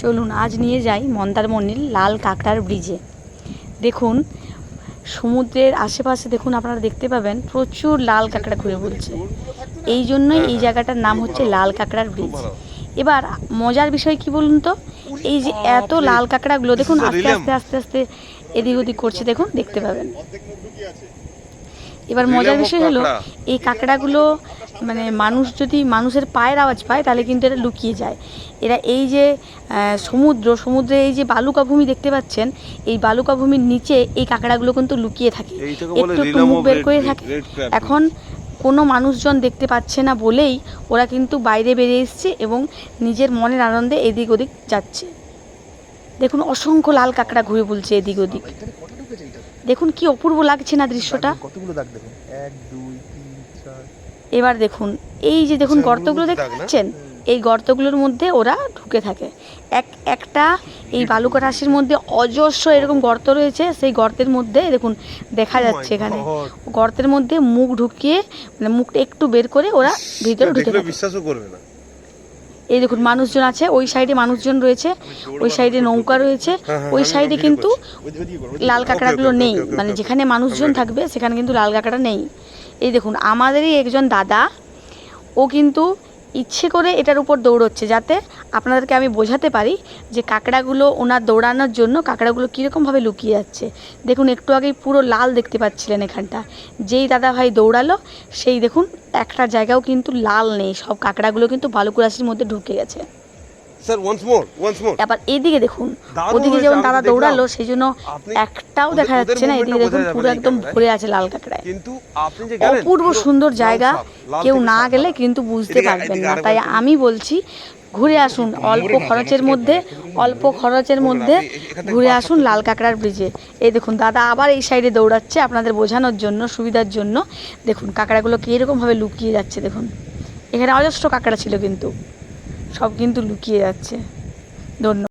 চলুন আজ নিয়ে যাই মন্দারমণির লাল কাঁকড়ার ব্রিজে। দেখুন সমুদ্রের আশেপাশে দেখুন আপনারা দেখতে পাবেন প্রচুর লাল কাঁকড়া ঘুরে বলছে, এই জন্যই এই জায়গাটার নাম হচ্ছে লাল কাঁকড়ার ব্রিজ। এবার মজার বিষয় কি বলুন তো, এই যে এত লাল কাঁকড়াগুলো দেখুন আস্তে আস্তে আস্তে আস্তে এদিক ওদিক করছে, দেখুন দেখতে পাবেন। এবার মজার বিষয় হলো এই কাঁকড়াগুলো মানে মানুষের পায়ের আওয়াজ পায় তাহলে কিন্তু এটা লুকিয়ে যায়। এরা এই যে সমুদ্রে এই যে বালুকা ভূমি দেখতে পাচ্ছেন, এই বালুকা ভূমির নিচে এই কাঁকড়াগুলো কিন্তু লুকিয়ে থাকে, একটু একটু মুখ বের করে থাকে। এখন কোনো মানুষজন দেখতে পাচ্ছে না বলেই ওরা কিন্তু বাইরে বেরিয়ে এসছে এবং নিজের মনের আনন্দে এদিক ওদিক যাচ্ছে। দেখুন অসংখ্য লাল কাঁকড়া ঘুরে বলছে এদিক ওদিক। দেখুন কি অপূর্ব লাগছে না দৃশ্যটা। এবার দেখুন এই যে দেখুন গর্তগুলো দেখতে পাচ্ছেন, এই গর্তগুলোর মধ্যে ওরা ঢুকে থাকে। একটা এই বালুকা রাশির মধ্যে অজস্র এরকম গর্ত রয়েছে, সেই গর্তের মধ্যে দেখুন দেখা যাচ্ছে এখানে গর্তের মধ্যে মুখ ঢুকিয়ে মানে মুখটা একটু বের করে ওরা ভিতরে ঢুকে থাকে। বিশ্বাসও করবে না। এই দেখুন মানুষজন আছে, ওই সাইডে মানুষজন রয়েছে, ওই সাইডে নৌকা রয়েছে, ওই সাইডে কিন্তু লাল কাঁকড়াগুলো নেই। মানে যেখানে মানুষজন থাকবে সেখানে কিন্তু লাল কাঁকড়া নেই। এই দেখুন আমাদেরই একজন দাদা, ও কিন্তু ইচ্ছে করে এটার উপর দৌড়চ্ছে যাতে আপনাদেরকে আমি বোঝাতে পারি যে কাঁকড়াগুলো ওনার দৌড়ানোর জন্য কাঁকড়াগুলো কীরকমভাবে লুকিয়ে যাচ্ছে। দেখুন একটু আগেই পুরো লাল দেখতে পাচ্ছিলেন এখানটা, যেই দাদা ভাই দৌড়ালো সেই দেখুন একটা জায়গাও কিন্তু লাল নেই, সব কাঁকড়াগুলো কিন্তু বালুকা রাশির মধ্যে ঢুকে গেছে। স্যার ওয়ান্স মোর আবার এদিকে দেখুন, ওদিকে যেমন দাদা দৌড়ালো সেই জন্য একটাও দেখা যাচ্ছে না, এদিকে দেখুন পুরো একদম ভরে আছে লাল কাঁকড়ায়। অপূর্ব সুন্দর জায়গা, কেউ না গেলে কিন্তু বুঝতে পারবেন না। তাই আমি বলছি ঘুরে আসুন, অল্প খরচের মধ্যে ঘুরে আসুন লাল কাঁকড়ার ব্রিজে। এই দেখুন দাদা আবার এই সাইডে দৌড়াচ্ছে আপনাদের বোঝানোর জন্য, সুবিধার জন্য। দেখুন কাঁকড়াগুলো কীরকমভাবে লুকিয়ে যাচ্ছে। দেখুন এখানে অজস্র কাঁকড়া ছিল কিন্তু সব কিন্তু লুকিয়ে যাচ্ছে। ধন্যবাদ।